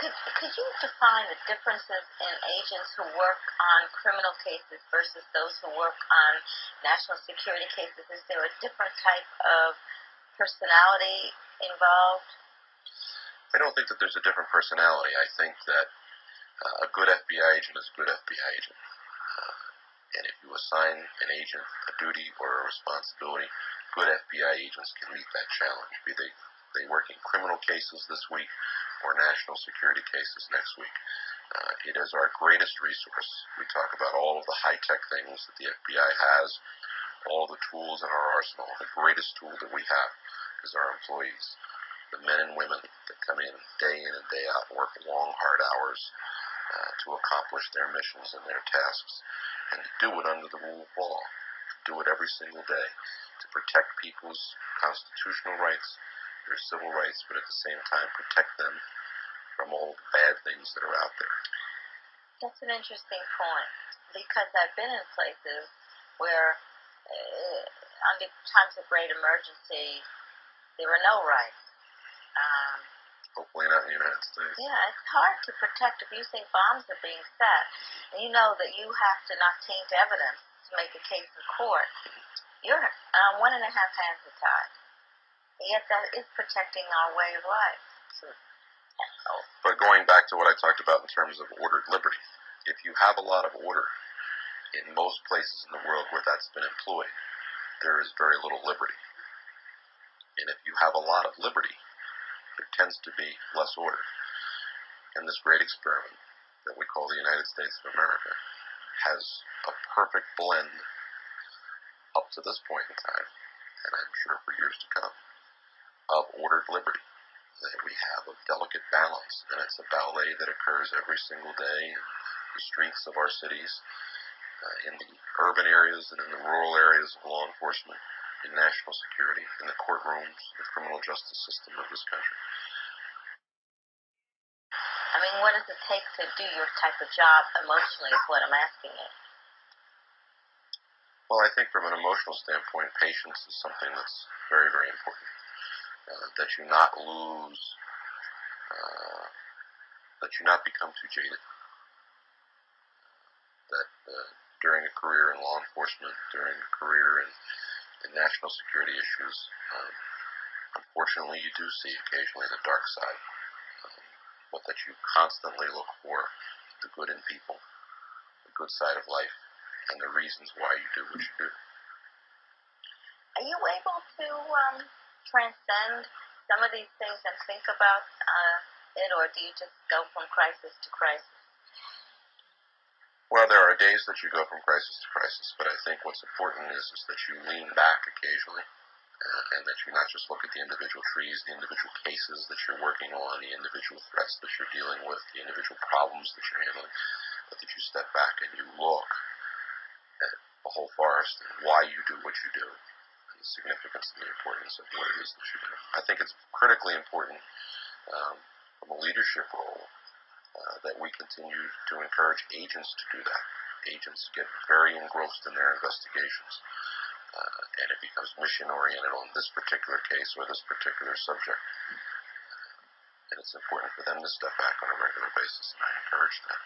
Could you define the differences in agents who work on criminal cases versus those who work on national security cases? Is there a different type of personality involved? I don't think that there's a different personality. I think that a good FBI agent is a good FBI agent. And if you assign an agent a duty or a responsibility, good FBI agents can meet that challenge, be they work in criminal cases this week or national security cases next week. It is our greatest resource. We talk about all of the high-tech things that the FBI has, all the tools in our arsenal. The greatest tool that we have is our employees, the men and women that come in and day out and work long, hard hours to accomplish their missions and their tasks, and to do it under the rule of law, do it every single day, to protect people's constitutional rights, their civil rights, but at the same time protect them from all the bad things that are out there. That's an interesting point, because I've been in places where under times of great emergency, there are no rights. Hopefully not in the United States. Yeah, it's hard to protect if you think bombs are being set, and you know that you have to not taint evidence to make a case in court. You're one and a half hands are tied. Yet that is protecting our way of life. Sure. But going back to what I talked about in terms of ordered liberty, if you have a lot of order in most places in the world where that's been employed, there is very little liberty. And if you have a lot of liberty, there tends to be less order. And this great experiment that we call the United States of America has a perfect blend up to this point in time, and I'm sure for years to come, of ordered liberty. That we have a delicate balance, and it's a ballet that occurs every single day in the streets of our cities, in the urban areas and in the rural areas of law enforcement, in national security, in the courtrooms, the criminal justice system of this country. I mean, what does it take to do your type of job emotionally is what I'm asking you. Well, I think from an emotional standpoint, patience is something that's very, very important. That you not lose, that you not become too jaded. That during a career in law enforcement, during a career in national security issues, unfortunately you do see occasionally the dark side, but that you constantly look for the good in people, the good side of life, and the reasons why you do what you do. Are you able to transcend some of these things and think about it, or do you just go from crisis to crisis? Well, there are days that you go from crisis to crisis, but I think what's important is that you lean back occasionally, and that you not just look at the individual trees, the individual cases that you're working on, the individual threats that you're dealing with, the individual problems that you're handling, but that you step back and you look at the whole forest and why you do what you do, and the significance and the importance of what it is that you do. I think it's critically important from a leadership role that we continue to encourage agents to do that. Agents get very engrossed in their investigations, and it becomes mission-oriented on this particular case or this particular subject. And it's important for them to step back on a regular basis, and I encourage that.